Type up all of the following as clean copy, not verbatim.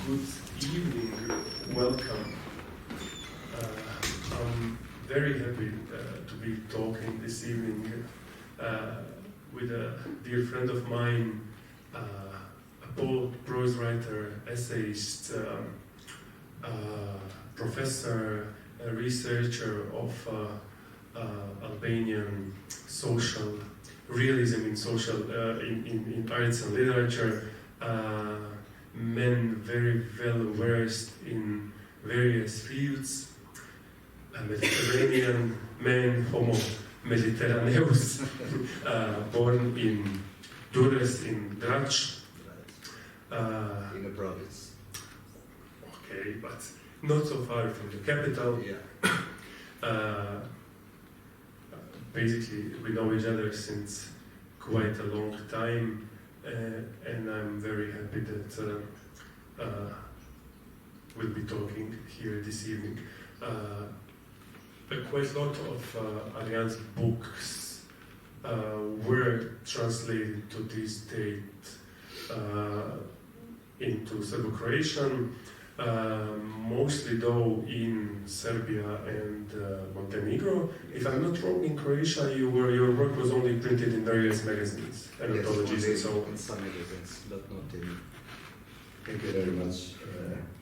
Good evening, welcome. I'm very happy to be talking this evening with a dear friend of mine, a poet, prose writer, essayist, professor, a researcher of Albanian social realism in in arts and literature, man very well versed in various fields, a Mediterranean man, homo mediterraneus, born in Durrës in Drač. In the province. Okay, but not so far from the capital. Yeah. Basically, we know each other since quite a long time, and I'm very happy that we'll be talking here this evening. Quite a lot of Arian's books were translated to this date into Serbo-Croatian, mostly though in Serbia and Montenegro. If I'm not wrong, in Croatia your work was only printed in various magazines and anthologies and so on. In some magazines, but not in. Thank you very much,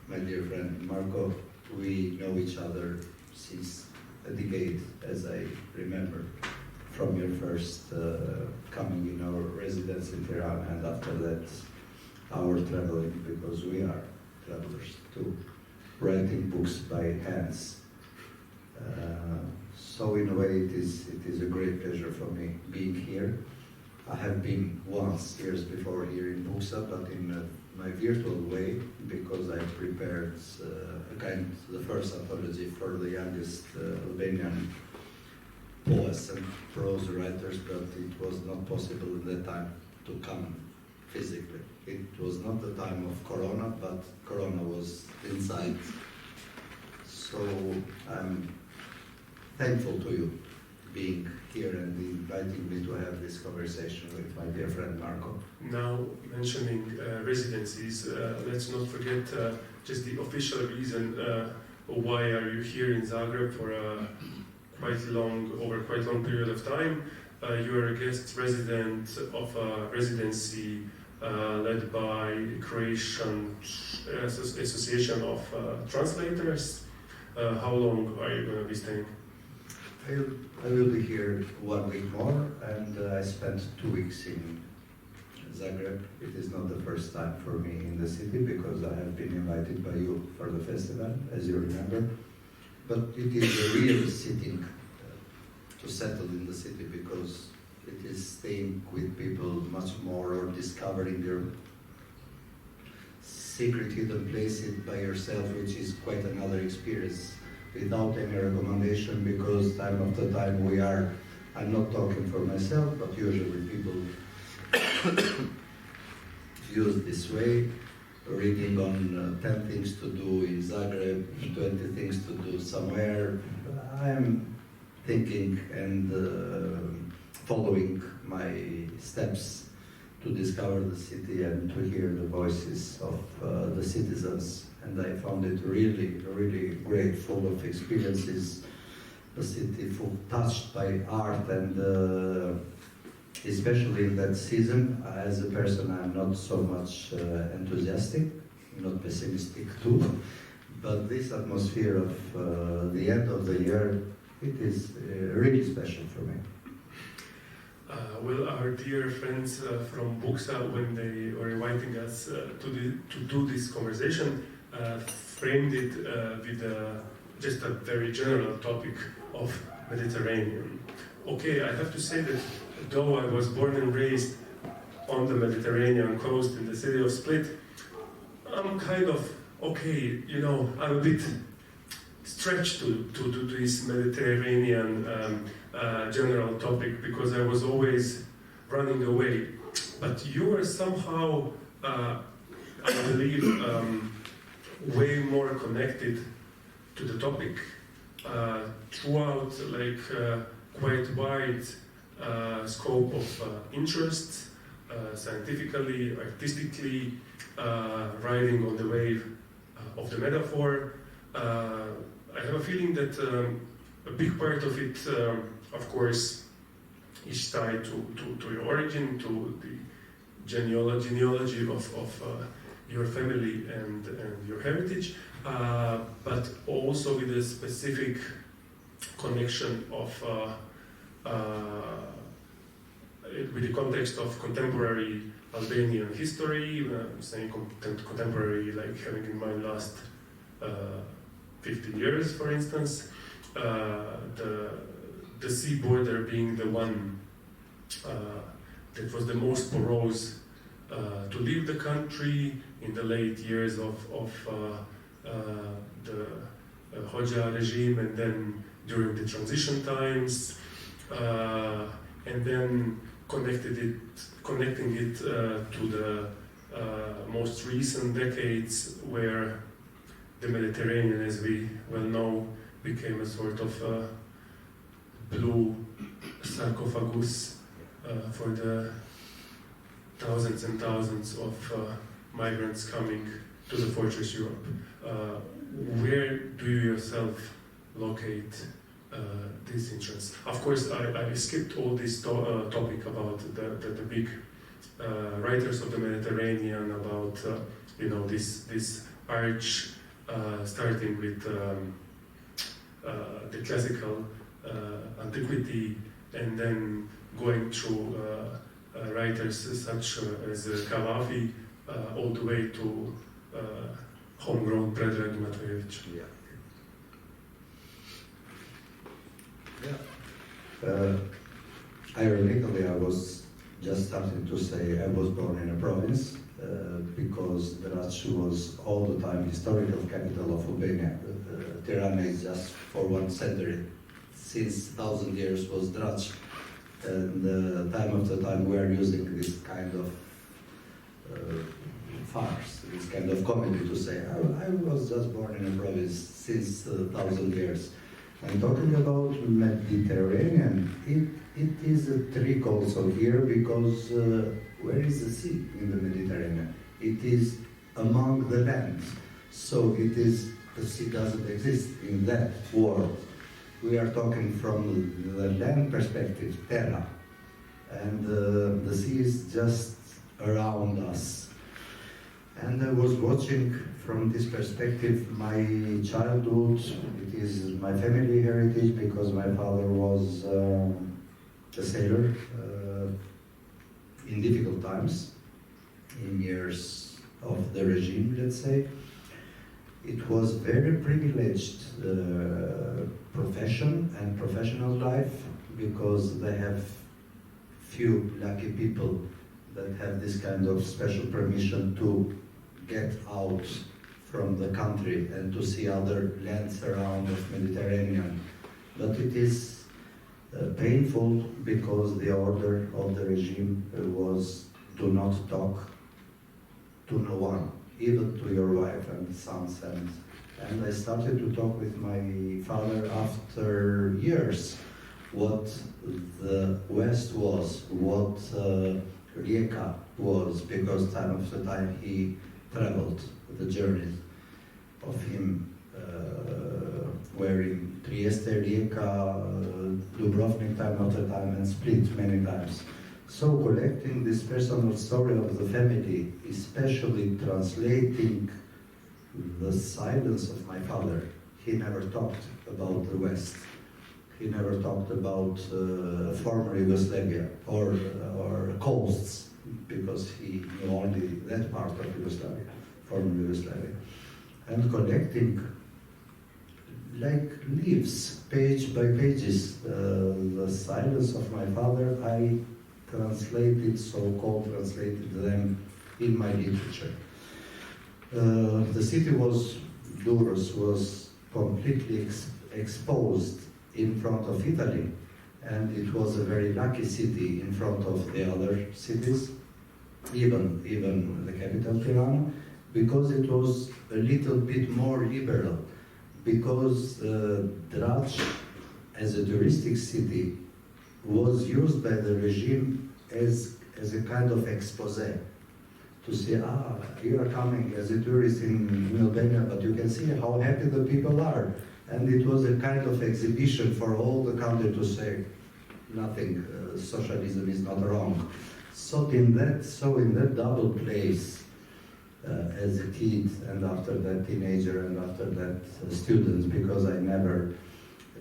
my dear friend Marko. We know each other since a decade, as I remember, from your first coming in our residence in Tirana, and after that our traveling, because we are travelers too, writing books by hands. So in a way it is a great pleasure for me being here. I have been once years before here in Buksa, but in my virtual way, because I prepared the first anthology for the youngest Albanian poets and prose writers, but it was not possible at that time to come physically. It was not the time of Corona, but Corona was inside. So I'm thankful to you being here and inviting me to have this conversation with my dear friend Marko. Now, mentioning residencies, let's not forget just the official reason why are you here in Zagreb for over quite long period of time. You are a guest resident of a residency led by Croatian Association of Translators. How long are you going to be staying? I will be here 1 week more, and I spent 2 weeks in Zagreb. It is not the first time for me in the city, because I have been invited by you for the festival, as you remember. But it is a real sitting to settle in the city, because it is staying with people much more, or discovering your secret hidden places by yourself, which is quite another experience, without any recommendation, because time after time I'm not talking for myself, but usually people use this way, reading on 10 things to do in Zagreb, 20 things to do somewhere. I'm thinking and following my steps to discover the city and to hear the voices of the citizens. And I found it really, really great, full of experiences, a city full touched by art, and especially in that season, as a person I'm not so much enthusiastic, not pessimistic too, but this atmosphere of the end of the year, it is really special for me. Well, our dear friends from Buksa, when they were inviting us to do this conversation, framed it with just a very general topic of Mediterranean. Okay, I have to say that though I was born and raised on the Mediterranean coast in the city of Split, I'm kind of, okay, I'm a bit stretched to this Mediterranean general topic, because I was always running away. But you were somehow, I believe, way more connected to the topic throughout quite wide scope of interests, scientifically, artistically, riding on the wave of the metaphor. I have a feeling that a big part of it, of course, is tied to your origin, to the genealogy of your family and your heritage, but also with a specific connection of with the context of contemporary Albanian history. I'm saying contemporary, like having in mind last 50 years, for instance. The sea border being the one that was the most porous to leave the country in the late years of the Hoxha regime, and then during the transition times, and then connecting it to the most recent decades, where the Mediterranean, as we well know, became a sort of blue sarcophagus for the thousands and thousands of migrants coming to the fortress Europe. Where do you yourself locate this interest? Of course, I skipped all this topic about the big writers of the Mediterranean, about this arch starting with the classical antiquity, and then going through writers such as Kavafi, all the way to homegrown Predrag Matvejević. Ironically, I was just starting to say I was born in a province because Drač was all the time historical capital of Albania. Tirana is just for 1 century, since 1,000 years was Drač, and time after time we are using this kind of farce, this kind of comedy to say I was just born in a province since 1,000 years. I'm talking about Mediterranean. It is a trick also here, because where is the sea in the Mediterranean? It is among the lands. So the sea doesn't exist in that world. We are talking from the land perspective, terra, and the sea is just around us. And I was watching from this perspective my childhood. It is my family heritage, because my father was a sailor in difficult times, in years of the regime, let's say. It was very privileged profession and professional life, because they have few lucky people that have this kind of special permission to get out from the country and to see other lands around the Mediterranean. But it is painful, because the order of the regime was do not talk to no one, even to your wife and sons. And I started to talk with my father after years what the West was, what Rijeka was, because time after time he traveled the journeys of him wearing Trieste, Rijeka, Dubrovnik time after time, and Split many times. So collecting this personal story of the family, especially translating the silence of my father. He never talked about the West. He never talked about former Yugoslavia or coasts, because he knew only that part of Yugoslavia, former Yugoslavia. And collecting, like leaves, page by pages, the silence of my father, I translated them in my literature. The city was, Durrës was completely exposed in front of Italy, and it was a very lucky city in front of the other cities, even the capital Tirana, because it was a little bit more liberal, because Drač, as a touristic city, was used by the regime as as a kind of expose, to see, you are coming as a tourist in Albania, but you can see how happy the people are. And it was a kind of exhibition for all the country to say, nothing, socialism is not wrong. So in that double place, as a kid, and after that teenager, and after that student, because I never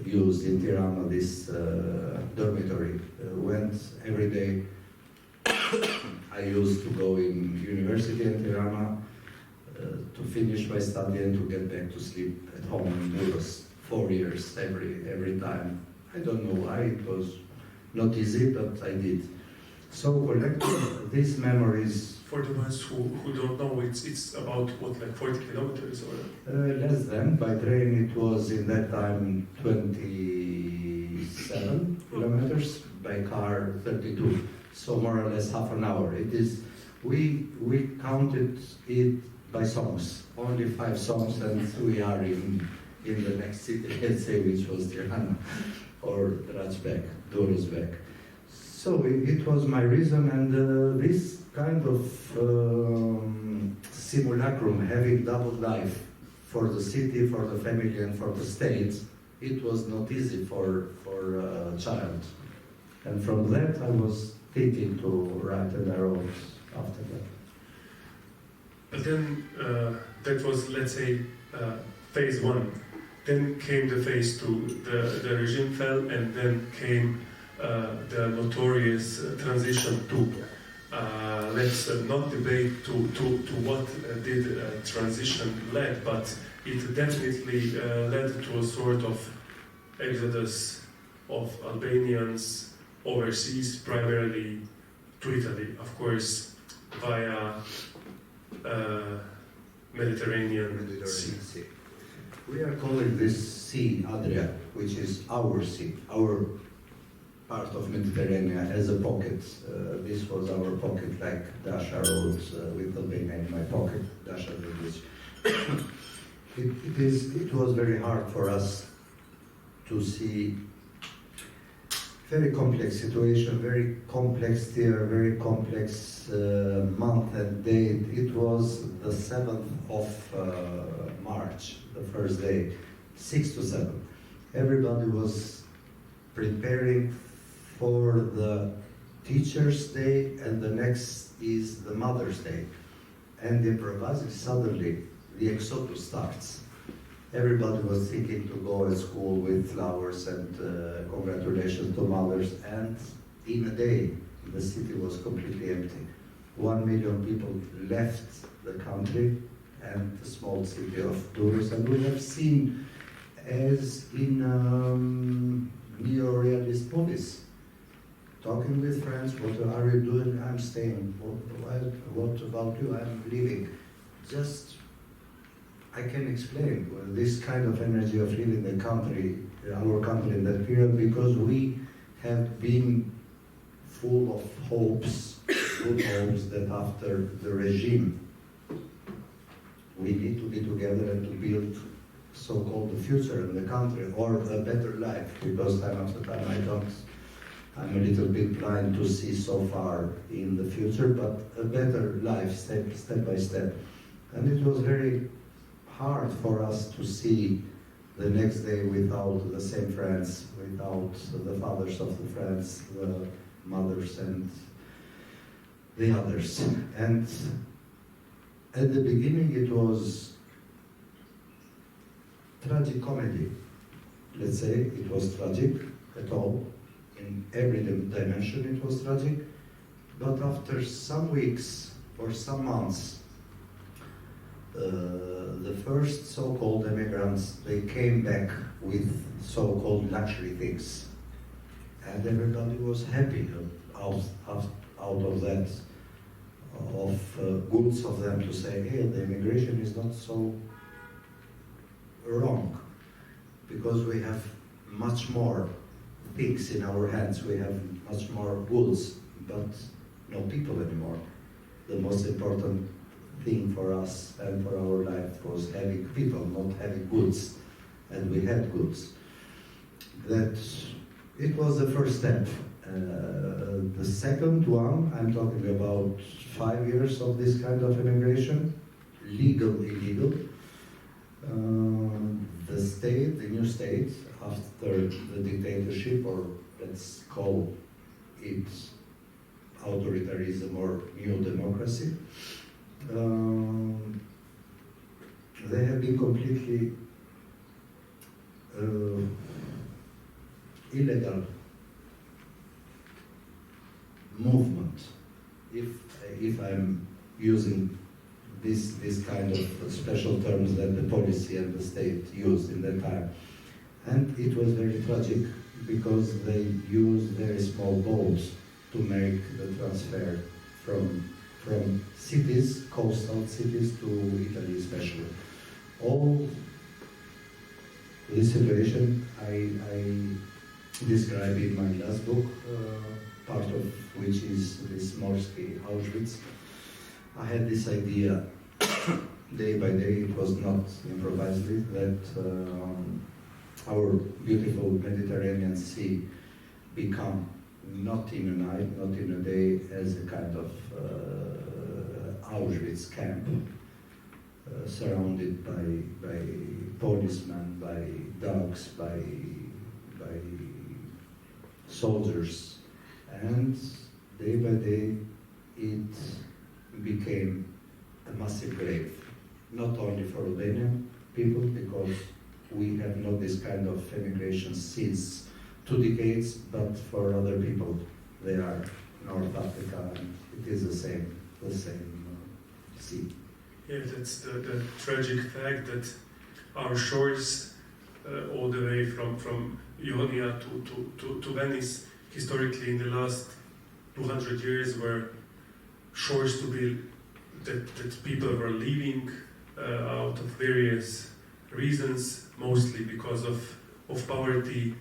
used in Tirana this dormitory. Went every day. I used to go in university in Tirana to finish my study and to get back to sleep at home in Burgos. 4 years every time. I don't know why, it was not easy, but I did. So collecting these memories. For the ones who don't know, it's about what, like 40 kilometers or? Less than. By train it was in that time 27 kilometers. By car 32. So more or less half an hour. It is. We counted it by songs. Only 5 songs, and we are in the next city, let's say, which was Tirana or Rajbek, Dorosbek. So it was my reason, and this kind of simulacrum, having double life for the city, for the family, and for the state, it was not easy for a child. And from that, I was thinking to write, and I wrote after that. But then that was, let's say, phase 1. Then came the phase 2. The regime fell, and then came the notorious transition 2. Let's not debate to what did transition led, but it definitely led to a sort of exodus of Albanians overseas, primarily to Italy, of course, via Mediterranean Sea. We are calling this sea Adria, which is our sea, our part of Mediterranean as a pocket. This was our pocket, like Dasha wrote with Albania in my pocket, Dasha village. It was very hard for us to see very complex situation, very complex year, very complex month and date. It was the 7th of March, the first day, 6 to 7. Everybody was preparing for the Teacher's Day, and the next is the Mother's Day. And improvising, suddenly the exodus starts. Everybody was thinking to go to school with flowers and congratulations to mothers, and in a day the city was completely empty. 1 million people left the country and the small city of Durrës, and we have seen, as in neo-realist movies, talking with friends, what are you doing? I'm staying. What about you? I'm leaving. Just, I can explain this kind of energy of leaving the country, our country in that period, because we have been full of hopes, good hopes that after the regime, we need to be together and to build so-called the future in the country, or a better life, because time after time I'm a little bit blind to see so far in the future, but a better life, step by step. And it was very hard for us to see the next day without the same friends, without the fathers of the friends, the mothers and the others. And at the beginning it was tragic comedy. Let's say it was tragic at all. In every dimension it was tragic. But after some weeks or some months, the first so-called immigrants, they came back with so-called luxury things. And everybody was happy out of that, of goods of them to say, hey, the immigration is not so wrong, because we have much more things in our hands, we have much more goods, but no people anymore. The most important thing for us and for our life was having people, not having goods, and we had goods. That it was the first step, The second one, I'm talking about 5 years of this kind of immigration, legal, illegal. The state, the new state, after the dictatorship, or let's call it authoritarianism or new democracy, they have been completely illegal movement, if I'm using this kind of special terms that the policy and the state used in that time. And it was very tragic because they used very small boats to make the transfer from cities, coastal cities, to Italy especially. All this situation I describe in my last book, part of which is this Morsky Auschwitz. I had this idea day by day, it was not improvisedly, that our beautiful Mediterranean Sea become not in a night, not in a day, as a kind of Auschwitz camp, surrounded by policemen, by dogs, by soldiers, and day by day it became a massive grave, not only for Albanian people, because we have not this kind of immigration since 2 decades, but for other people, they are North Africa, and it is the same sea. Yeah, that's the tragic fact that our shores, all the way from Ionia to Venice, historically in the last 200 years were shores to be that people were leaving out of various reasons, mostly because of poverty,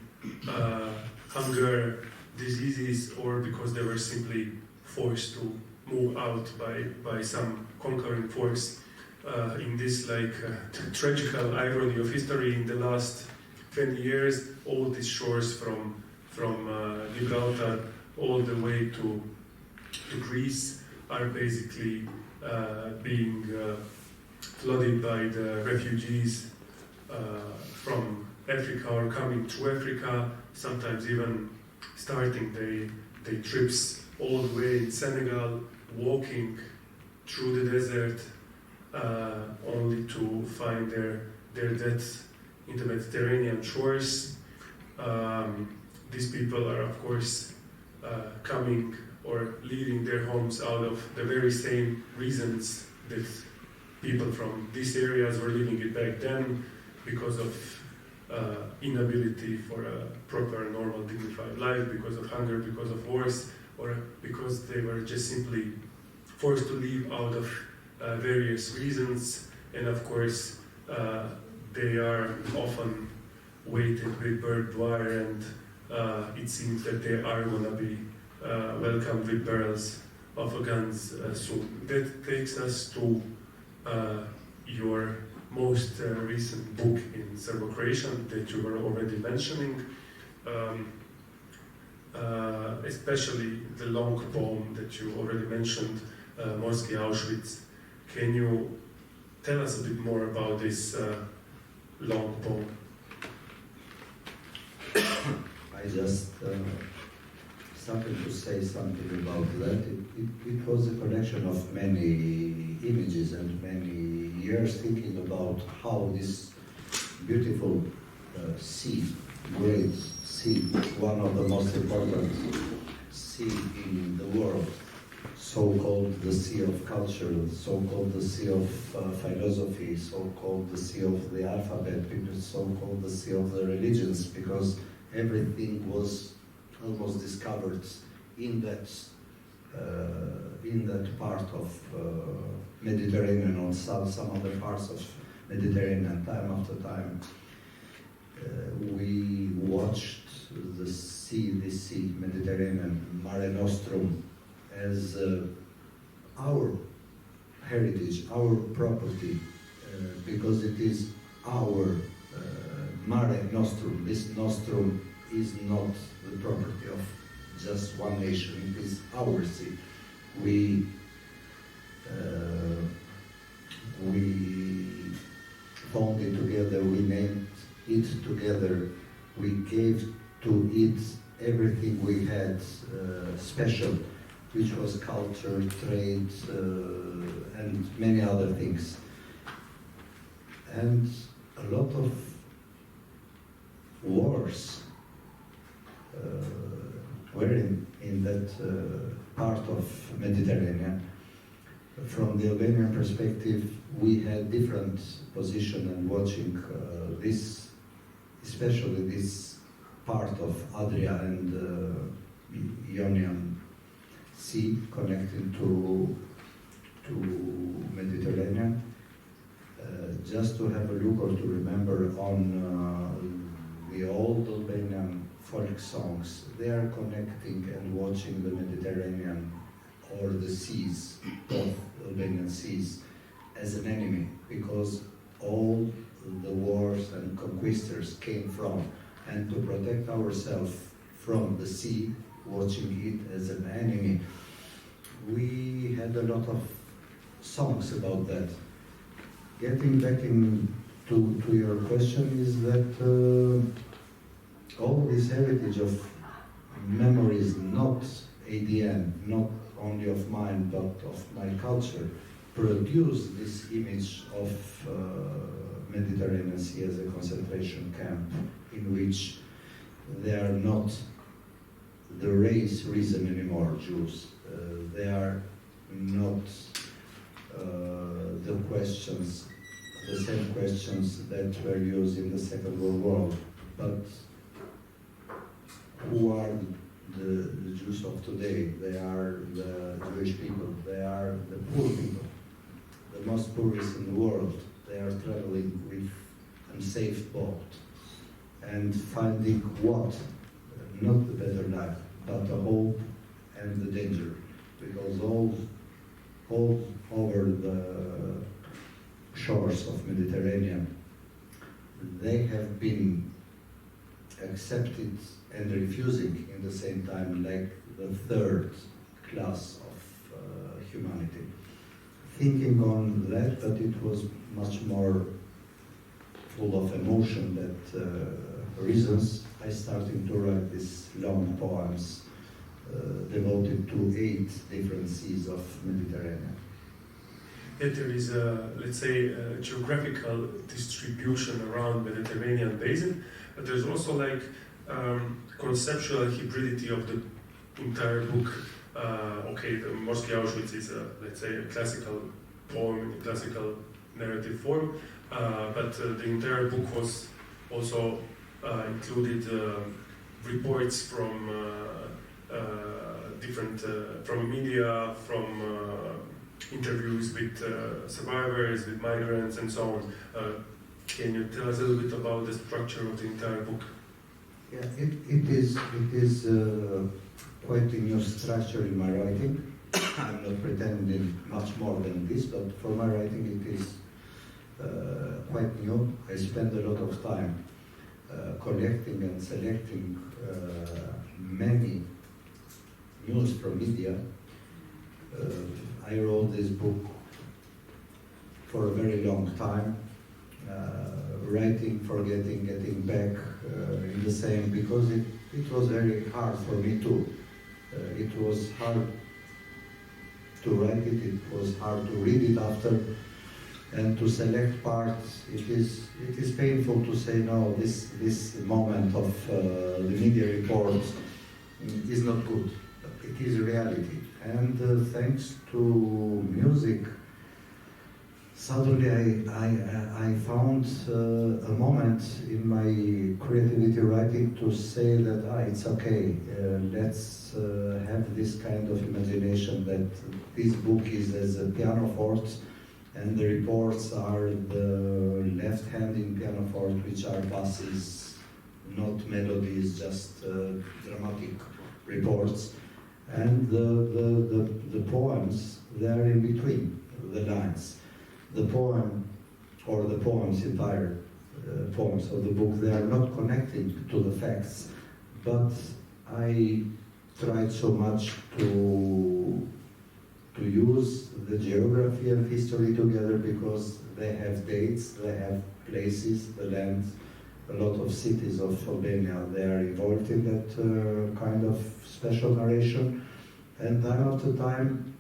hunger, diseases, or because they were simply forced to move out by some conquering force. In this tragical irony of history, in the last 20 years, all these shores from Gibraltar all the way to Greece are basically being flooded by the refugees from Africa or coming through Africa, sometimes even starting their trips all the way in Senegal, walking through the desert, only to find their deaths in the Mediterranean shores. These people are, of course, coming or leaving their homes out of the very same reasons that people from these areas were leaving it back then, because of inability for a proper, normal, dignified life, because of hunger, because of wars, or because they were just simply forced to leave out of various reasons. And of course, they are often weighted with barbed wire, and it seems that they are going to be welcomed with barrels of guns soon. That takes us to your most recent book in Serbo-Croatian that you were already mentioning, especially the long poem that you already mentioned, Morsky Auschwitz. Can you tell us a bit more about this long poem? I just started to say something about that. It was a collection of many images and many years thinking about how this beautiful sea, great sea, one of the most important sea in the world, so-called the sea of culture, so-called the sea of philosophy, so-called the sea of the alphabet, so-called the sea of the religions, because everything was almost discovered in that part of Mediterranean, or some other parts of Mediterranean. Time after time, we watched this sea, Mediterranean, Mare Nostrum, as our heritage, our property, because it is our Mare Nostrum. This Nostrum is not the property of just one nation. It is our sea. We found it together, we named it together, we gave to it everything we had special, which was culture, trade, and many other things. And a lot of wars were in that part of Mediterranean. From the Albanian perspective, we had different position and watching this, especially this part of Adria and Ionian Sea connecting to Mediterranean. Just to have a look or to remember on the old Albanian folk songs, they are connecting and watching the Mediterranean or the seas, both Albanian seas, as an enemy, because all the wars and conquistors came from, and to protect ourselves from the sea, watching it as an enemy. We had a lot of songs about that. Getting back to your question is that all this heritage of memories, not ADN, not only of mine, but of my culture, produce this image of Mediterranean Sea as a concentration camp in which they are not the race reason anymore, Jews. They are not the same questions that were used in the Second World War, but who are the Jews of today? They are the Jewish people, they are the poor people, the most poorest in the world. They are traveling with unsafe boat and finding what? Not the better life, but the hope and the danger, because all over the shores of Mediterranean, they have been accepted and refusing in the same time, like the third class of humanity. Thinking on that, but it was much more full of emotion that reasons I started to write these long poems devoted to 8 different seas of Mediterranean. That there is a, let's say, a geographical distribution around Mediterranean basin, but there's also like conceptual hybridity of the entire book. The Morski Auschwitz is let's say a classical poem in classical narrative form, but the entire book was also included reports from different from media, from interviews with survivors, with migrants, and so on. Can you tell us a little bit about the structure of the entire book? Yeah, it is quite a new structure in my writing. I'm not pretending much more than this, but for my writing it is quite new. I spend a lot of time collecting and selecting many news from media. I wrote this book for a very long time, writing, forgetting, getting back in the same, because it was very hard for me too. It was hard to write it was hard to read it after, and to select parts. It is painful to say, no, this moment of the media report is not good. It is reality. And thanks to music, suddenly I found a moment in my creativity writing to say that it's okay, let's have this kind of imagination that this book is as a pianoforte, and the reports are the left-handed pianoforte, which are basses, not melodies, just dramatic reports. And the poems, they are in between the lines. The poem, or the poems, entire poems of the book, they are not connected to the facts, but I tried so much to use the geography and history together, because they have dates, they have places, the land, a lot of cities of Albania, they are involved in that kind of special narration. And time after time,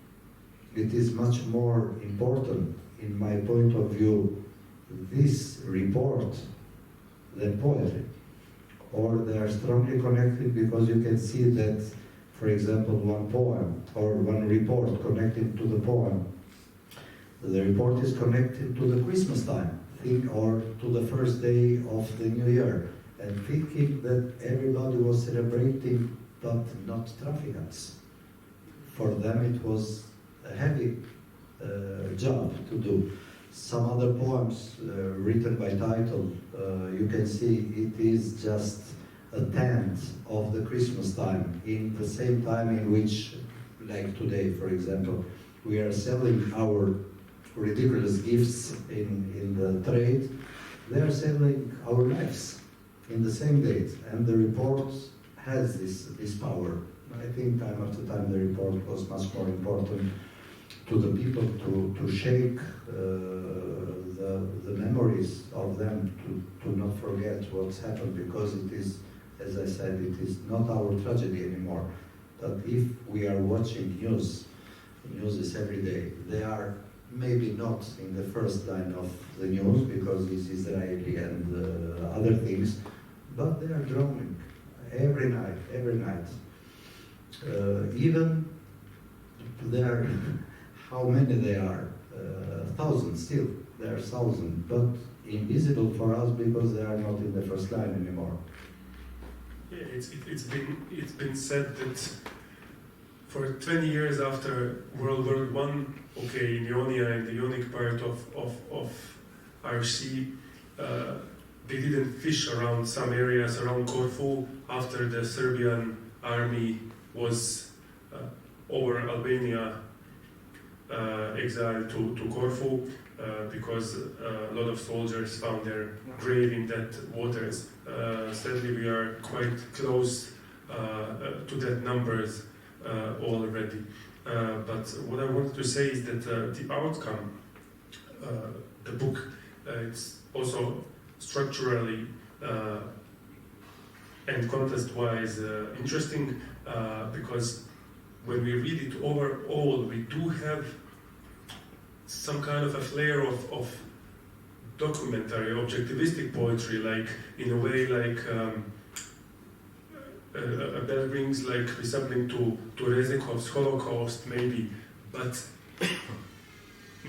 it is much more important, in my point of view, this report than poetry. Or they are strongly connected, because you can see that, for example, one poem or one report connected to the poem. The report is connected to the Christmas time, or to the first day of the New Year, and thinking that everybody was celebrating, but not traficants. For them it was a heavy job to do. Some other poems written by title, you can see it is just a tenth of the Christmas time, in the same time in which, like today, for example, we are selling our ridiculous gifts in the trade. They are selling our lives in the same date, and the report has this power. I think time after time the report was much more important to the people, to shake the memories of them, to not forget what's happened, because it is, as I said, it is not our tragedy anymore. But if we are watching news is every day. They are maybe not in the first line of the news, because it's Israeli and other things, but they are droning every night. Even there, how many there are? Thousands still. There are thousands, but invisible for us because they are not in the first line anymore. Yeah, it's been said that for 20 years after World War I, okay, in Ionia, in the Ionic part of our sea, they didn't fish around some areas around Corfu after the Serbian army was over Albania, exiled to Corfu, because a lot of soldiers found their grave in that waters. Sadly, we are quite close to that numbers already. But what I wanted to say is that the outcome, the book, it's also structurally and context-wise interesting, because when we read it overall, we do have some kind of a flair of documentary, objectivistic poetry, like in a way like a bell rings, like resembling to Reznikov's Holocaust maybe, but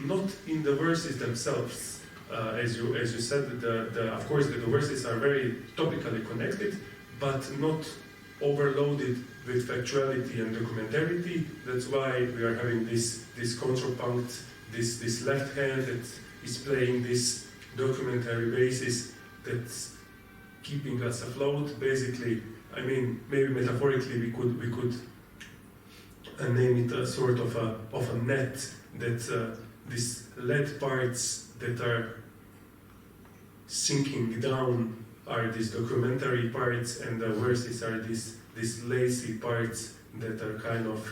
not in the verses themselves. As you said, of course the verses are very topically connected, but not overloaded with factuality and documentarity. That's why we are having this contrapunct, this left hand that is playing this documentary basis that's keeping us afloat. Basically, I mean, maybe metaphorically we could name it a sort of a net, that these lead parts that are sinking down are these documentary parts, and the verses are these lacy parts that are kind of,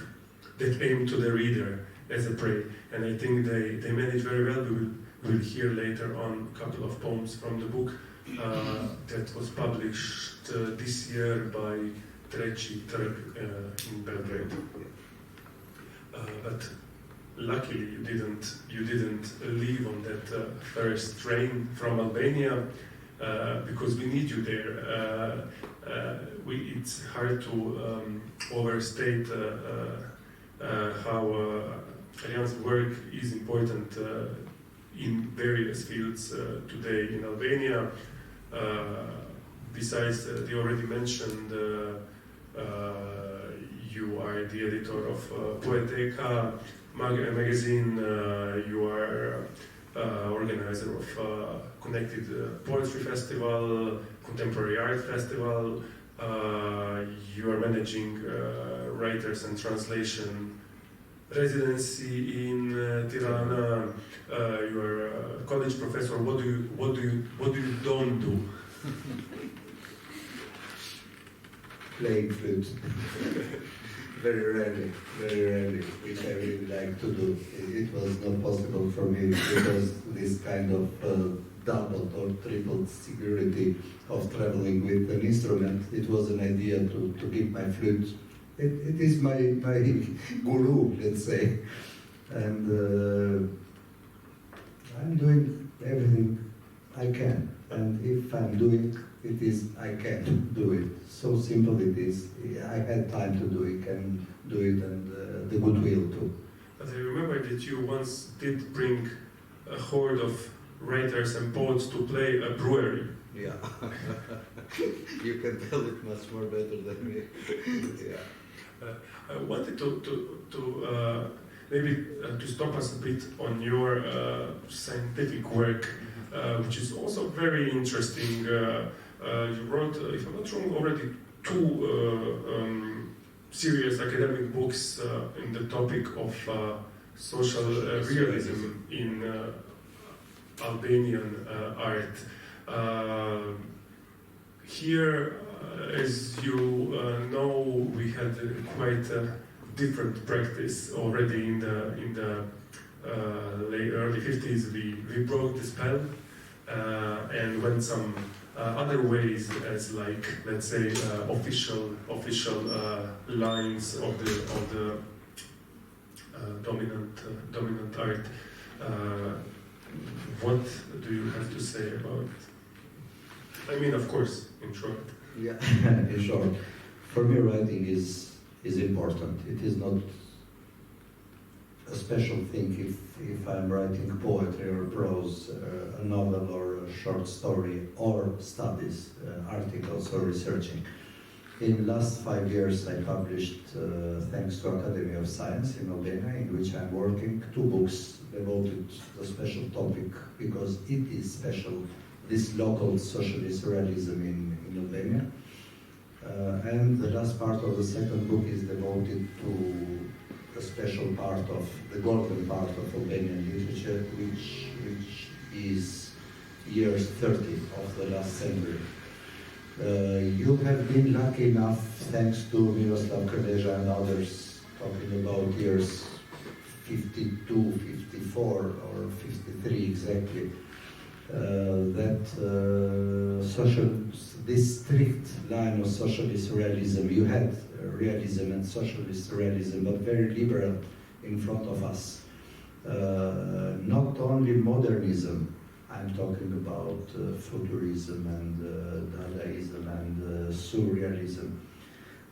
that aim to the reader as a prey. And I think they manage very well. We will hear later on a couple of poems from the book that was published this year by Treći Trg in Belgrade. But luckily you didn't leave on that first train from Albania, because we need you there. It's hard to overstate how Arian's work is important in various fields today in Albania. Besides the already mentioned, you are the editor of Poeteka magazine, you are organizer of Connected Poetry Festival, Contemporary Art Festival, you are managing Writers and Translation residency in Tirana, you are a college professor. What do you don't do? Playing flute. very rarely, which I really like to do. It was not possible for me because this kind of double or triple security of traveling with an instrument. It was an idea to keep my flute. It is my guru, let's say, and I'm doing everything I can. And if I'm doing it is I can do it. So simple it is. I had time to do it, can do it, and the goodwill too. But I remember that you once did bring a horde of writers and poets to play a brewery. Yeah. You can tell it much more better than me. Yeah. I wanted to maybe to stop us a bit on your scientific work, which is also very interesting. You wrote, if I'm not wrong, already 2 serious academic books in the topic of social realism in Albanian art. Here, as you know, we had quite a different practice already in the early 50s. We broke the spell and went some other ways, as like, let's say, official lines of the dominant art. What do you have to say about it? I mean, of course, in short. Yeah, in short, for me, writing is important. It is not a special thing if I'm writing poetry or prose, a novel or a short story, or studies, articles or researching. In the last 5 years, I published, thanks to Academy of Science in Albania, in which I'm working, 2 books devoted to a special topic because it is special, this local socialist realism in Albania. And the last part of the second book is devoted to a special part of the golden part of Albanian literature, which is years 30 of the last century. You have been lucky enough, thanks to Miroslav Krleža and others, talking about years 52, 54, or 53 exactly, that this strict line of socialist realism, you had realism and socialist realism, but very liberal in front of us. Not only modernism, I'm talking about futurism and Dadaism and surrealism,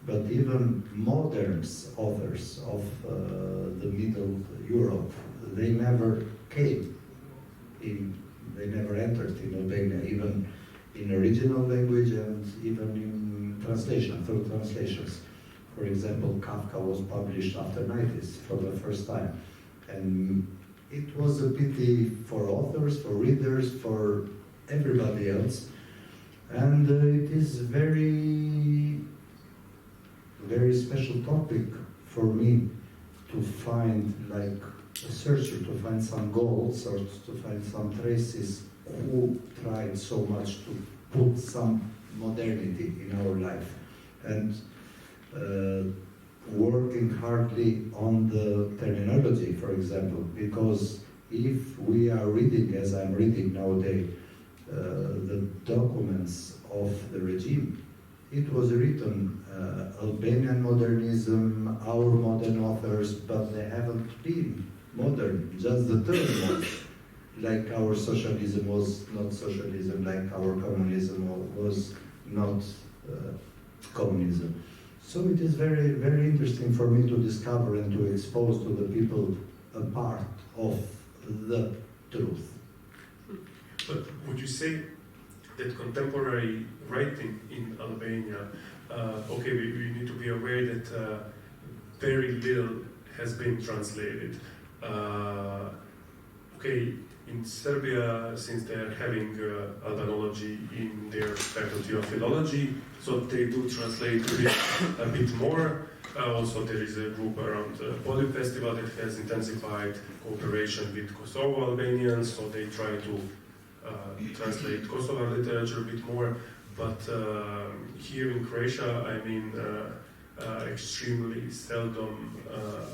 but even modern authors of the Middle Europe, they never came in, they never entered in Albania, even in original language and even in translation, through translations. For example, Kafka was published after 90s for the first time, and it was a pity for authors, for readers, for everybody else, and it is very, very special topic for me to find, like a searcher, to find some goals or to find some traces who tried so much to put some modernity in our life, and working hardly on the terminology, for example, because if we are reading, as I'm reading nowadays, the documents of the regime, it was written Albanian modernism, our modern authors, but they haven't been modern, just the term was. Like our socialism was not socialism, like our communism was not communism. So it is very, very interesting for me to discover and to expose to the people a part of the truth. But would you say that contemporary writing in Albania, okay, we need to be aware that very little has been translated. Okay, in Serbia, since they are having Albanology in their faculty of philology, so they do translate a bit more. Also, there is a group around Polyp Festival that has intensified cooperation with Kosovo Albanians, so they try to translate Kosovar literature a bit more. But here in Croatia, I mean, extremely seldom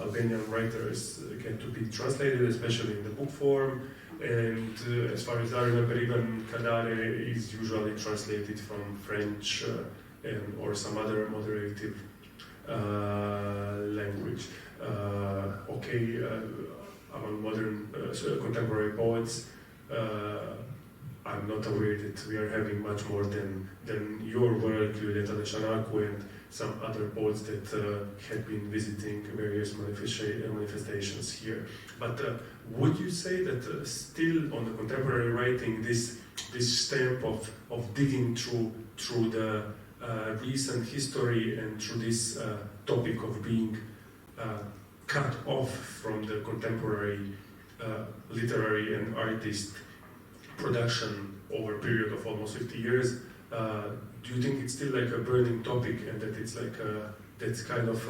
Albanian writers get to be translated, especially in the book form. And as far as I remember, even Kadare is usually translated from French or some other moderative language. Among modern contemporary poets, I'm not aware that we are having much more than your work, Julieta Leșanacu, and some other poets that had been visiting various manifestations here. But would you say that still on the contemporary writing, this stamp of digging through the recent history and through this topic of being cut off from the contemporary literary and artist production over a period of almost 50 years, do you think it's still like a burning topic, and that it's like that's kind of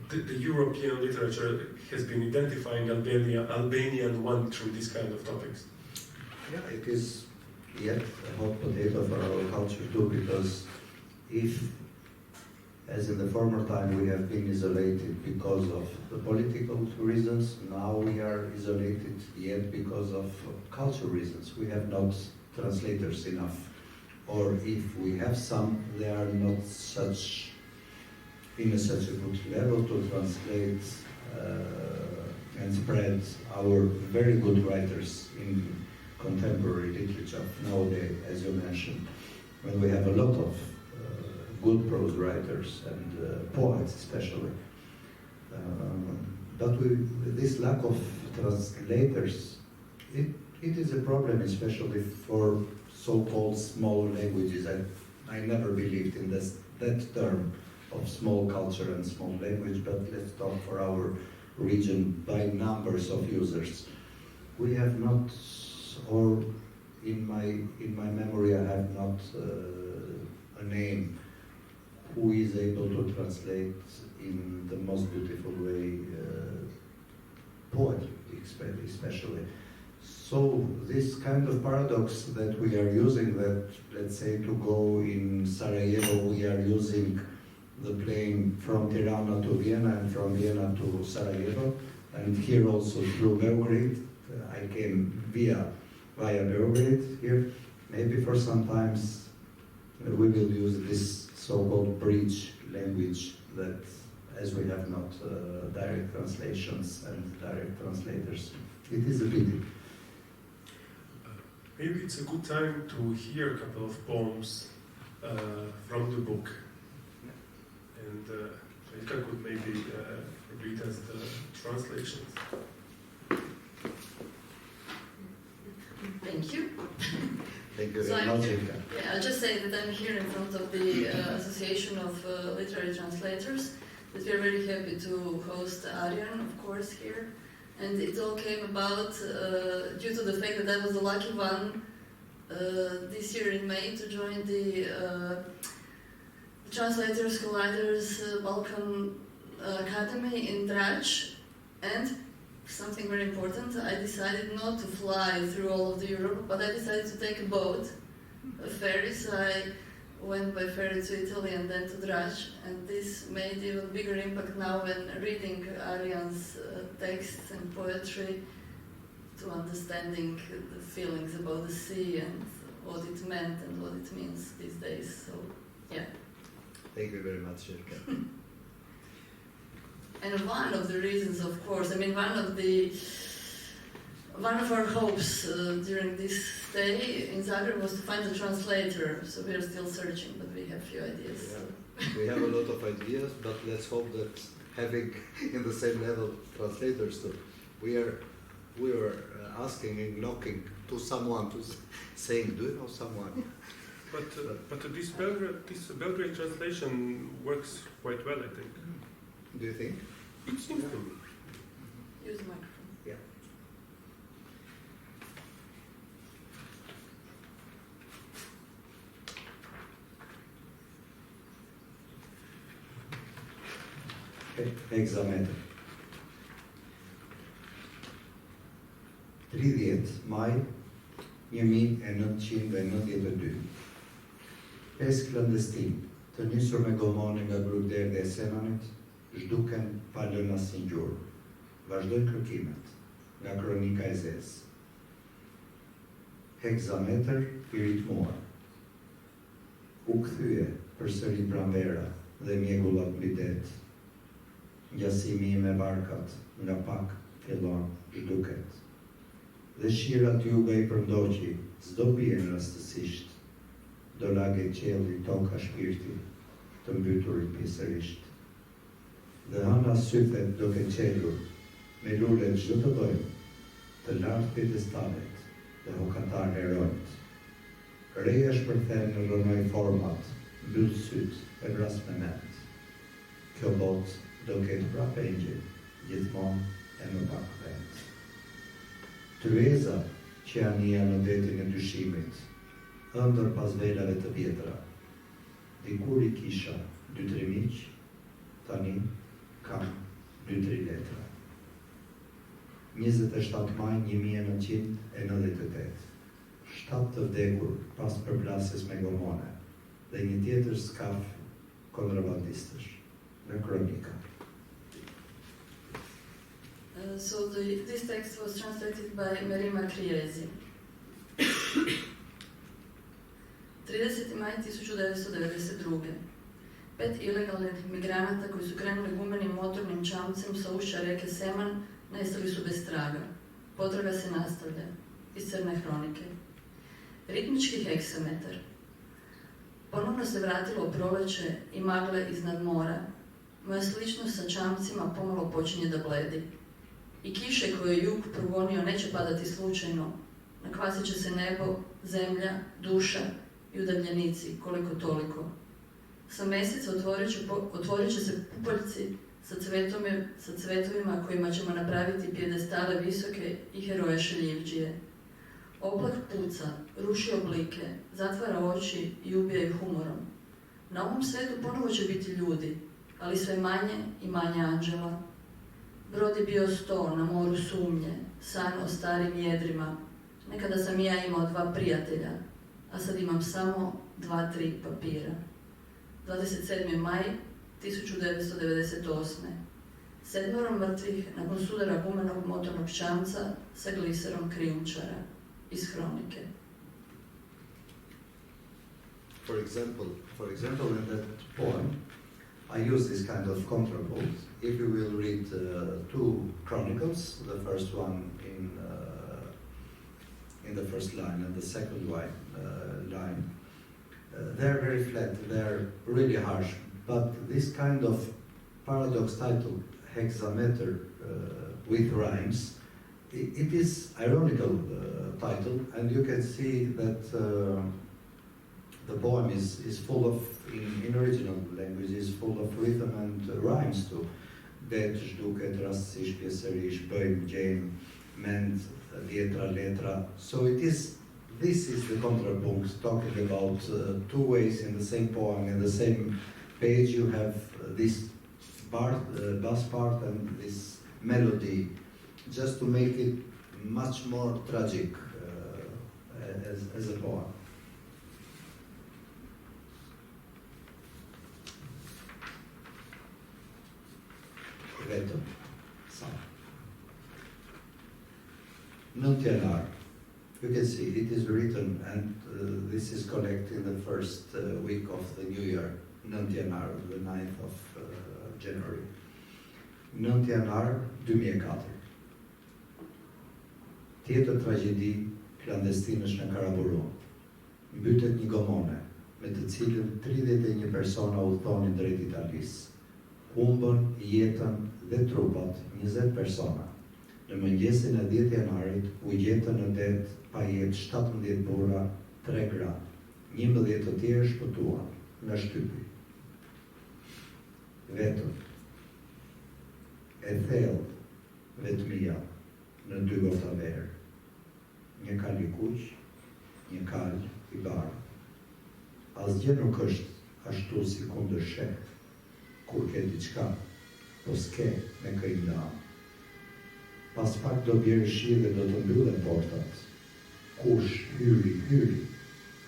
the European literature has been identifying Albanian one through these kind of topics? Yeah, it is yet a hot potato for our culture too, because if, as in the former time, we have been isolated because of the political reasons, now we are isolated yet because of cultural reasons. We have not translators enough, or if we have some, they are not in such a good level to translate and spread our very good writers in contemporary literature nowadays, as you mentioned, when we have a lot of good prose writers and poets especially. But with this lack of translators, it is a problem, especially for so-called small languages. I never believed in that term of small culture and small language, but let's talk for our region by numbers of users. We have not, or in my memory, I have not a name who is able to translate in the most beautiful way poetry, especially. So this kind of paradox that we are using, that let's say to go in Sarajevo, we are using the plane from Tirana to Vienna and from Vienna to Sarajevo, and here also through Belgrade. I came via Belgrade here. Maybe for sometimes we will use this so-called bridge language, that as we have not direct translations and direct translators. It is a pity. Maybe it's a good time to hear a couple of poems from the book. And Leka could maybe read us the translations. Thank you. Thank you So very much, Leka. Yeah, I'll just say that I'm here in front of the Association of Literary Translators, that we are very happy to host Arian, of course, here. And it all came about due to the fact that I was the lucky one this year in May to join the Translators Colliders Balkan Academy in Drać. And something very important, I decided not to fly through all of Europe, but I decided to take a boat, a ferry. So I went by ferry to Italy and then to Drać, and this made even bigger impact now when reading Arian's texts and poetry, to understanding the feelings about the sea and what it meant and what it means these days. So, yeah. Thank you very much, Leka. And one of the reasons, of course, one of our hopes during this stay in Zagreb was to find a translator. So we are still searching, but we have a few ideas. Yeah. We have a lot of ideas, but let's hope that having in the same level translators too. We were asking and knocking to someone, saying, "Do you know someone?" But this Belgrade translation works quite well, I think. Do you think? It seems to me. Use the microphone. Yeah. Hexameter. 30 maj 1992. Pes clandestin, Të nisur me gomone nga grupderi dhe Esenanit, zhduken pa lënë asnjë gjurmë. Vazhdojnë kërkimet nga kronika e zezë. Heksameter i ritmuar. U kthye përsëri pranvera dhe mjegullat mbi det. Ngjasimi me barkat nga pak fillon zhduket. Dhe shira t'juga i përndoqi, s'do bien rastësisht. Do lage qelli toka shpirti, të mbyturit pjesërisht. Dhe hana sythet duke qelur, me lulet çdo të dojmë, të lartë pjedestalet dhe hokatar herojt. Reja shpërthen në rënoj format, mbyll syt e vras me ment. Kjo bot do ketë prap engjël, gjithmonë e më pak vend. Tryeza që janë nia në detin e dyshimit, ëndër pas velave të vjetra. Dikur i kisha 2-3 miq, tani kam 2-3 letra. 27 maj 1998. 7 të vdekur pas përplasjes me gomone dhe një tjetër skaf kontrabandistësh. Në kronika. So this text was translated by Merima Kriezi. 30. maj 1992. 5 ilegalnih migranata koji su krenuli gumenim motornim čamcem sa ušća reke Seman nestali su bez traga. Potraga se nastavlja. Iz crne hronike. Ritmički heksametar. Ponovno se vratilo proleće i magle iznad mora. Moja sličnost sa čamcima pomalo počinje da bledi. I kiše koje je jug progonio neće padati slučajno. Nakvasit će se nebo, zemlja, duša i udaljenici, koliko toliko. Sa mjeseca otvorit će se pupoljci sa cvetovima kojima ćemo napraviti pjedestale visoke i heroje šeljivđije. Oblak puca, ruši oblike, zatvara oči i ubija ih humorom. Na ovom svetu ponovo će biti ljudi, ali sve manje i manje anđela. Brod je bio 100 na moru sumnje, san o starim jedrima. Nekada sam i ja imao 2 prijatelja, a sad imam samo 2-3 papira. 27. maj 1998. 7 mrtvih nakon sudara gumenog motornog čamca sa gliserom krijumčara iz hronike. For example, in that poem, I use this kind of contrapunct. If you will read 2 chronicles, the first one in the first line and the second line, they're very flat, they're really harsh, but this kind of paradox title, hexameter with rhymes, it is ironical title, and you can see that the poem is full of, in original language, is full of rhythm and rhymes too. Det, zhduket, rastësisht, pjesërisht, bëjmë, gjejmë, mend, vjetra, letra. So this is the contrapunct, talking about 2 ways in the same poem. In the same page you have this part, bass part and this melody, just to make it much more tragic as a poem. Vetëm, sa. 9 janar. You can see it is written, and this is correct in the first week of the new year, 9 janar, the 9th of January. 9 janar 2004. Tjetër tragjedi klandestinësh në Karaburu. Mbytet një gomone, me të cilën 31 persona udhtonin drejt Italisë. Humbën jetën dhe trupat 20 persona. Në mëngjesin e 10 janarit u gjetën në det pa jetë 17 burra, 3 gra. 11 të tjerë shpëtuan nga shtypi. Vetëm. E thellë vetmia në 2 gota verë. Një kal i kuq, një kal i bardhë. Asgjë nuk është ashtu si kundër sheh, kur ke diçka, po s'ke me kërinda. Pas pak do bjerë shi dhe do të mbyllen portat. Kush hyri,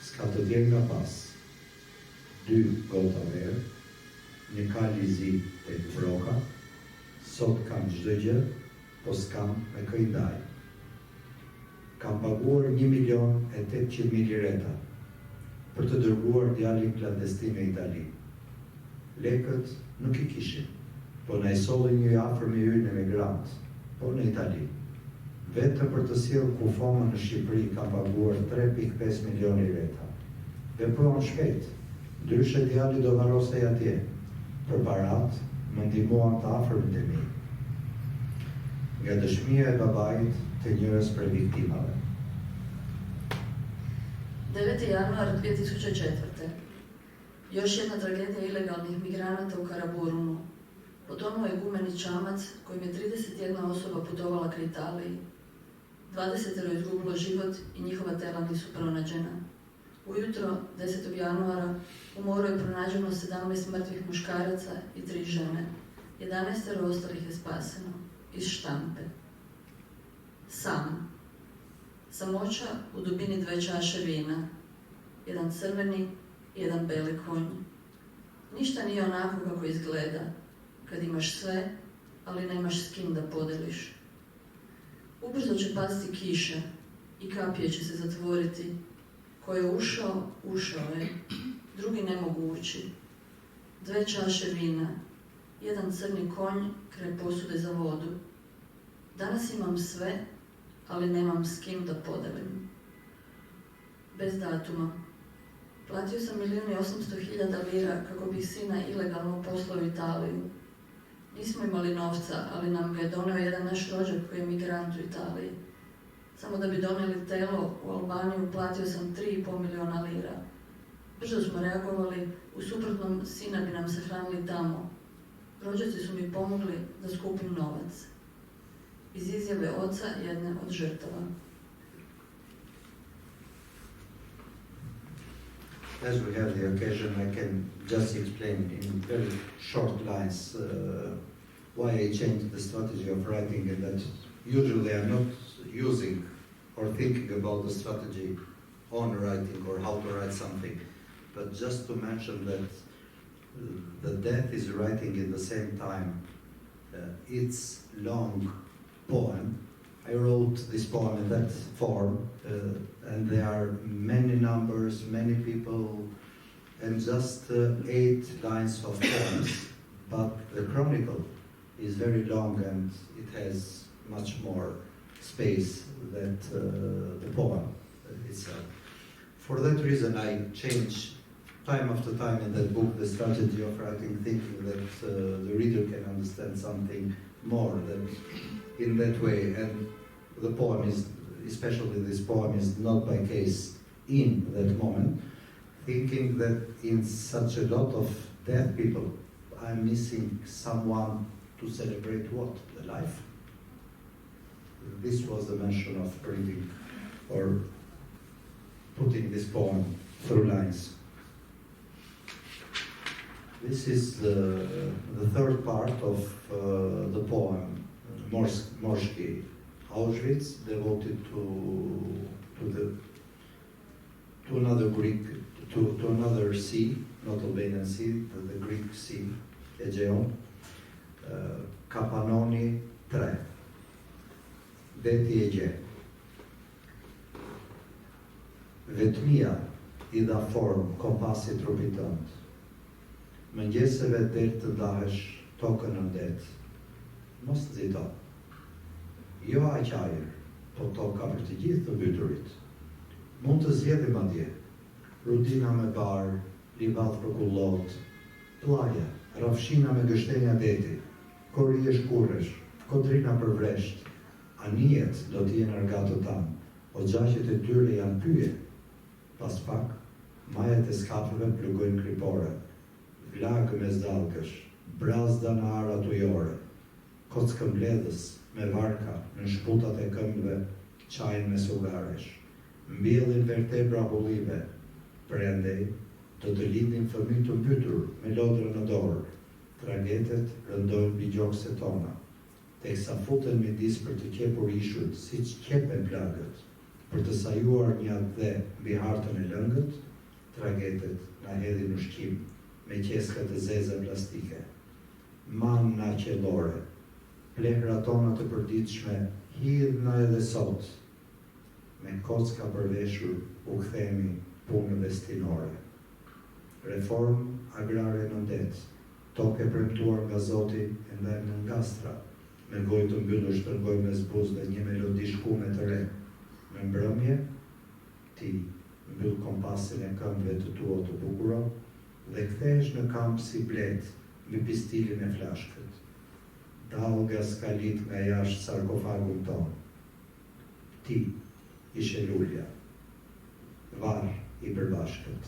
s'ka të vjen nga pas. 2 gota verë, një kalizi të broka, sot kam çdo gjë, po s'kam me kë i ndaj. Kam paguar 1.800.000 lireta për të dërguar djalin klandestin në Itali. Lekët nuk i kishin, po na i solli një afër me hyrjen e emigrant, po në Itali. Vetëm për të sjellë kufomën në Shqipëri kam paguar 3.5 milion lireta. Vepruan shpejt, ndryshe djali do varrosej atje. Për parat, më ndihmuan të afërmit e mi. Nga dëshmia e babait të njërës për viktimave. 9. januar 2004. Još jedna tragedija ilegalnih migranata u Karaburunu. Potonuo je gumeni čamac kojim je 31 osoba putovala ka Italiji. 20 izgubilo život i njihova tela nisu pronađena. Ujutro, 10. januara, u moru je pronađeno 17 mrtvih muškaraca i 3 žene. 11 ostalih je spaseno iz štampe. Sam. Samoća u dubini 2 čaše vina. Jedan crveni i jedan beli konj. Ništa nije onako kako izgleda, kad imaš sve, ali nemaš s kim da podeliš. Ubrzo će pasti kiša i kapije će se zatvoriti. Ko je ušao, ušao je. Drugi ne mogu ući. 2 čaše vina, jedan crni konj kraj posude za vodu. Danas imam sve, ali nemam s kim da podelim. Bez datuma. Platio sam 1.800.000 lira kako bih sina ilegalno poslao u Italiju. Nismo imali novca, ali nam ga je doneo jedan naš rođak koji je migrant u Italiji. Samo da bi donijeli telo u Albaniju platio sam 3,5 miliona lira. Brzo smo reagovali, u suprotnom sina bi nam se hranili tamo. Rođaci su mi pomogli da skupim novac. Iz izjave oca jedne od žrtava. As we have the occasion, I can just explain in very short lines why I changed the strategy of writing, and that usually I'm not using or thinking about the strategy on writing or how to write something, but just to mention that the death is writing in the same time. It's long poem. I wrote this poem in that form, and there are many numbers, many people, and just 8 lines of poems. But the chronicle is very long and it has much more space than the poem itself. For that reason, I change time after time in that book the strategy of writing, thinking that the reader can understand something more than in that way. And the poem is, especially this poem, is not by case in that moment, thinking that in such a lot of dead people, I'm missing someone to celebrate what? The life? This was the mention of bringing or putting this poem through lines. This is the third part of the poem, Morski Auschwitz, devoted to another Greek, to another sea, not Albanian Sea, the Greek Sea, Aegean, Kapanoni 3, Deti Ege. Vetmia I dha form kompasi trupit tënd. Mëngjeseve del të ndahesh tokën në det. Mos nxito. Jo aq ajër, po toka për të gjithë të mbyturit. Mund të zgjedhim atje. Rudina me bar, livat për kullot, plaja, rafshina me gështenja deti, korije shkurresh, kodrina për vresht, anijet do t'jenë argato tanë, o gjaqet e tyre janë pyje. Pas pak, majet e skafëve plugojnë kripore, vlagë me zdalkësh, brazda në arat ujore, kockë mbledhës me varka në shputat e këmbëve, qajnë me sugaresh, mbjellin vertebra hullive, prandej do të lindin fëmijë të mbytur me lodrën në dorë, tragetet rëndojnë mbi gjokset tona, teksa futen midis për të qepur ishut, siç qepen plagët, për të sajuar një atdhe mbi hartën e lëngët, tragetet na hedhin ushqim, me qeska të zeza plastike, manna qellore, plehra tona të përditshme, hidhna edhe sot, me kocka përveshur u kthemi punëve stinore. Reform agrare në det, tokë e premtuar nga Zoti e ndajmë në ngastra, me gojë të mbyllur shtrëngojmë me zbuzë një melodi shkume të re. Me mbrëmje, ti mbyll kompasin e këmbëve të tua të bukura dhe kthehesh në kamp si blet me pistilin e flashkët. Dalga skalit nga jashtë sarkofagun ton. Ti ishe lulja, var i përbashkët.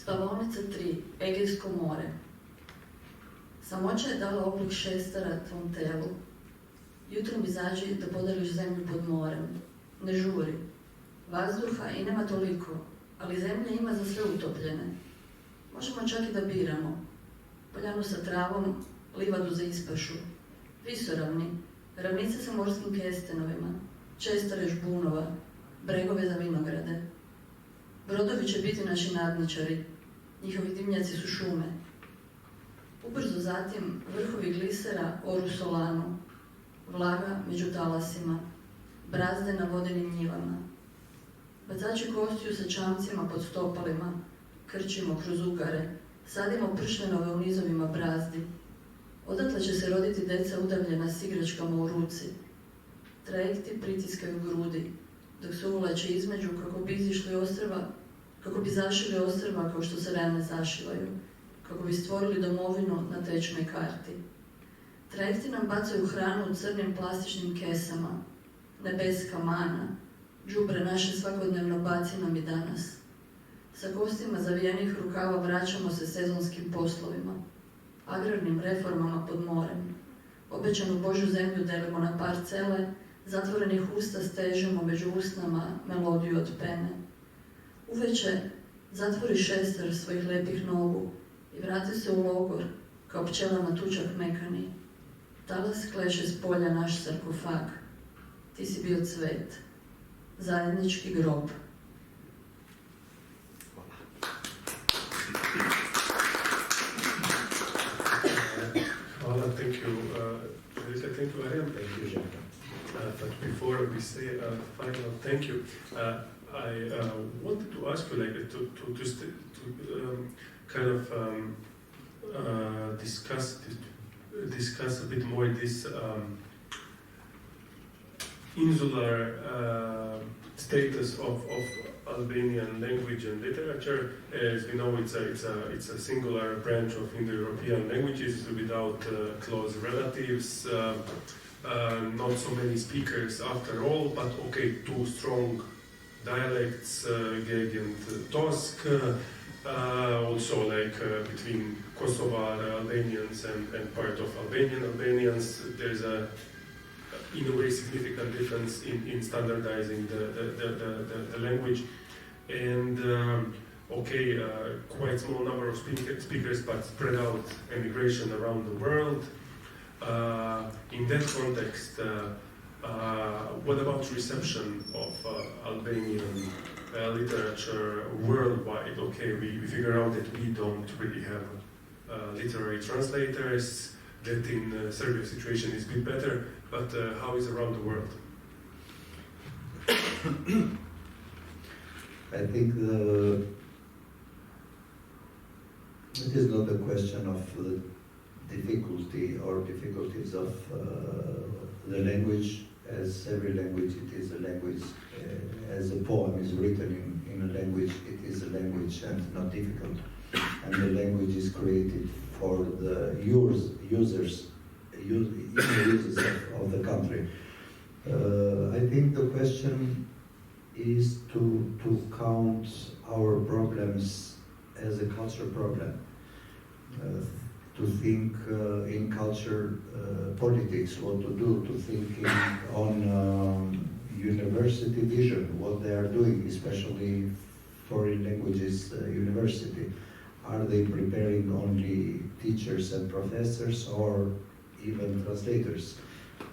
Spavaonica 3, Egejsko more. Samoća je dala oblik šestera tvom telu. Jutrom izađi da podariš zemlju pod morem. Ne žuri. Vazduha i nema toliko, ali zemlja ima za sve utopljene. Možemo čak i da biramo. Poljanu sa travom, livadu za ispašu. Visoravni, ravnice sa morskim kestenovima, čestare žbunova, bregove za vinograde. Brodovi će biti naši nadničari, njihovi dimnjaci su šume. Ubrzo zatim vrhovi glisera oru solanu, vlaga među talasima, brazde na vodenim njivama. Bacači kostiju sa čamcima pod stopalima, krčimo kroz ugare, sadimo pršvenove u nizovima brazdi. Odatle će se roditi deca udavljena s igračkama u ruci. Trajekti pritiskaju grudi, dok se uvlače između kako bi izišli ostrva, kako bi zašili ostrva kao što se rane zašivaju, kako bi stvorili domovinu na tečnoj karti. Trajekti nam bacaju hranu u crnim plastičnim kesama, nebeska mana, đubre naše svakodnevno baci nam i danas. Sa kostima zavijenih rukava vraćamo se sezonskim poslovima, agrarnim reformama pod morem. Obećanu Božju zemlju delimo na parcele, zatvorenih usta stežemo među usnama melodiju od pene. Uveče zatvori šester svojih lepih nogu i vrati se u logor, kao pčela na tučak mekani. Talas kleše s polja naš sarkofag. Ti si bio cvet, zajednički grob. Hvala, thank you. Thank you, Arian. Thank you, Jacques. But before we say a final thank you, I wanted to ask you, like, to kind of discuss a bit more this insular status of Albanian language and literature. As we know, it's a singular branch of Indo-European languages without close relatives. Not so many speakers after all, but okay, two strong dialects, Geg and Tosk, also like between Kosovar Albanians and part of Albanian Albanians, there's in a way significant difference in standardizing the language, and quite small number of speakers, but spread out emigration around the world. In that context, what about reception of Albanian literature worldwide? Okay, we figure out that we don't really have literary translators, that in Serbia situation is a bit better, but how is around the world? I think it is not a question of the difficulty or difficulties of the language. As every language, it is a language. As a poem is written in a language, it is a language and not difficult. And the language is created for the users of the country. I think the question is to count our problems as a culture problem. To think in culture politics, what to do, to think on university vision, what they are doing, especially foreign languages university. Are they preparing only teachers and professors or even translators?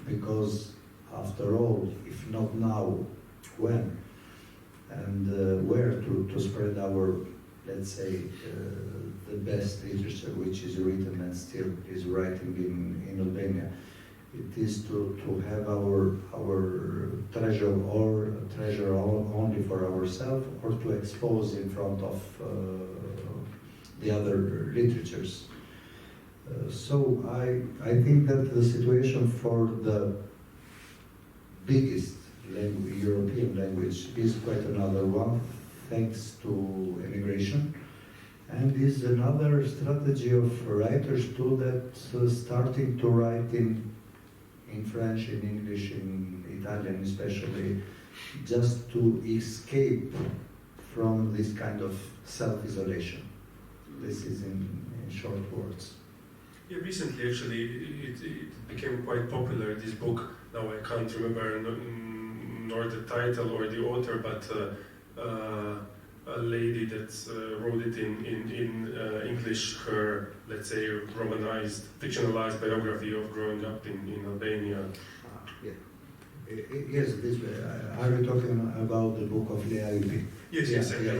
Because after all, if not now, when? and where to spread our, let's say, the best literature which is written and still is writing in Albania. It is to have our treasure only for ourselves, or to expose in front of the other literatures. So I think that the situation for the biggest European language is quite another one, thanks to immigration, and is another strategy of writers too that starting to write in French, in English, in Italian especially, just to escape from this kind of self-isolation. This is in short words. Yeah, recently actually it became quite popular, this book. Now I can't remember nor the title or the author, but a lady that wrote it in English, her, let's say, romanized, fictionalized biography of growing up in Albania. Yeah. Yes, are you talking about the book of Lea Ipi? Yes, and the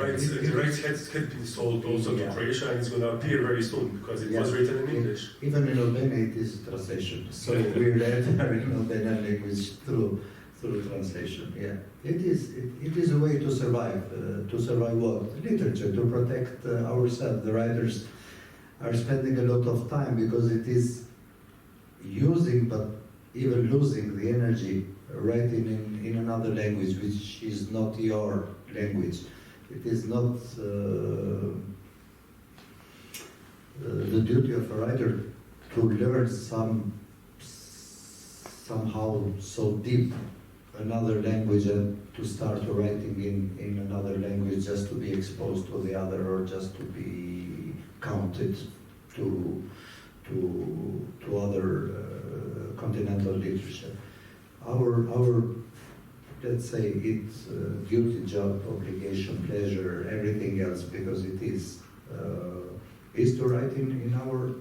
rights had been sold also to Croatia, and it's going to appear very soon because it was written in English. Even in Albania it is translation, so we read in Albanian language through translation. Yeah, it is a way to survive. To survive what? Literature, to protect ourselves. The writers are spending a lot of time because it is using, but even losing the energy writing in another language which is not your language. It is not the duty of a writer to learn somehow so deep another language and to start writing in another language just to be exposed to the other or just to be counted to other continental literature. Our let's say it's duty, job, obligation, pleasure, everything else, because it is to write in our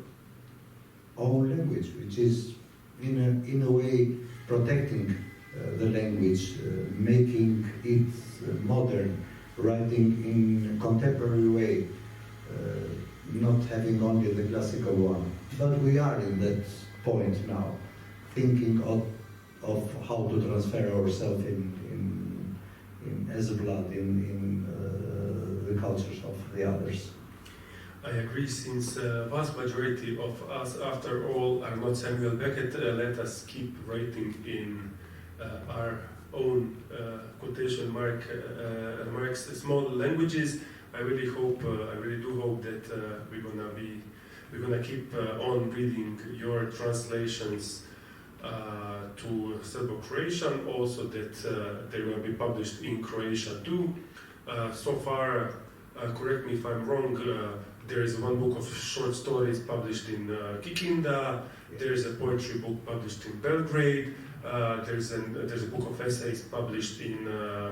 own language, which is in a way protecting the language, making it modern, writing in a contemporary way, not having only the classical one. But we are in that point now, thinking of how to transfer ourselves in as a blood in the cultures of the others. I agree, since vast majority of us, after all, are not Samuel Beckett, let us keep writing in our own quotation marks small languages. I really do hope that we're gonna keep on reading your translations to Serbo-Croatian, also that they're going to be published in Croatia too. So far, correct me if I'm wrong, there is one book of short stories published in Kikinda, there's a poetry book published in Belgrade, there's a book of essays published in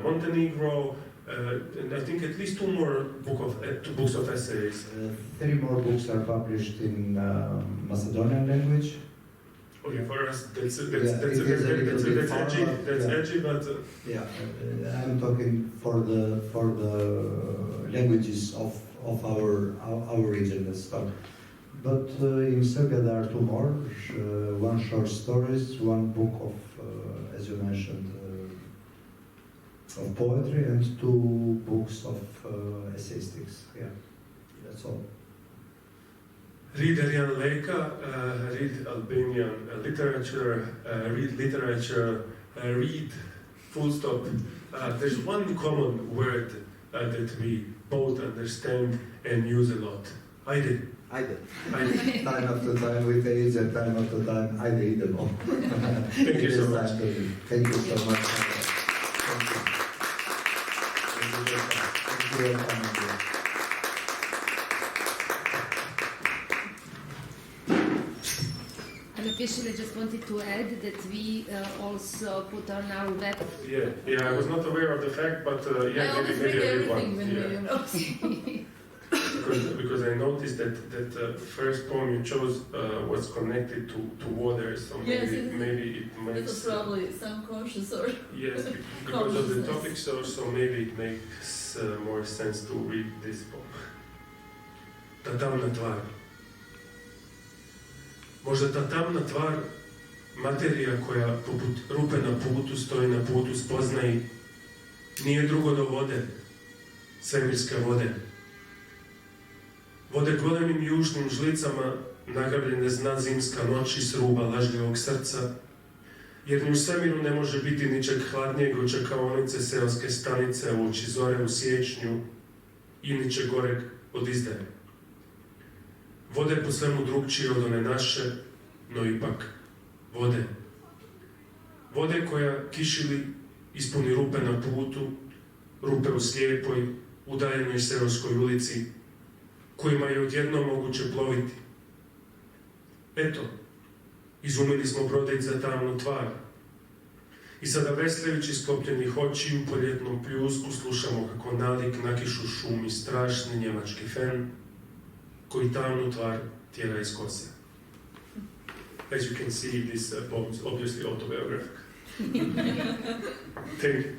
Montenegro, and I think at least two books of essays. 3 more books are published in Macedonian language. Okay, for us, that's edgy, but yeah, I'm talking for the languages of our region. Let's talk. But in Serbia there are 2 more: one short stories, one book of, as you mentioned, of poetry, and 2 books of essayistics. Yeah, that's all. Read Arian Leka, read Albanian literature, read full stop. There's one common word that we both understand and use a lot. Ajde. Time after time with age and time after time, I read them all. Thank you so much. Thank you so much. Thank you. Thank you for coming here. Unofficially, I just wanted to add that we also put on our web. Yeah, I was not aware of the fact, but I always read maybe everything everyone. when we because I noticed that the first poem you chose was connected to water, so Yes, maybe it It makes was probably subconscious or yes, because of the topic, so maybe it makes more sense to read this poem. Ta tamna tvar. Možda ta tamna tvar, materija koja poput rupe na putu stoji na putu spoznaji, nije drugo do vode, svemirske vode. Vode golemim južnim žlicama nagrabljene zna zimska noć iz ruba lažljivog srca, jer ni u svemiru ne može biti ničeg hladnijeg od čekaonice seoske stanice uoči zore u siječnju i ničeg goreg od izdaje. Vode po svemu drugčije od one naše, no ipak vode. Vode koja kišili ispuni rupe na putu, rupe u slijepoj, udaljenoj seoskoj ulici, kojima je odjednom moguće ploviti. Eto, izumili smo brodić za tamnu tvar. I sada veslajući sklopljenih očiju po ljetnom pljusku slušamo kako nalik na kišu šumi strašni njemački fen, koji tamnu tvar tjera iz kose. As you can see, this poem is obviously autobiographic. Thank you.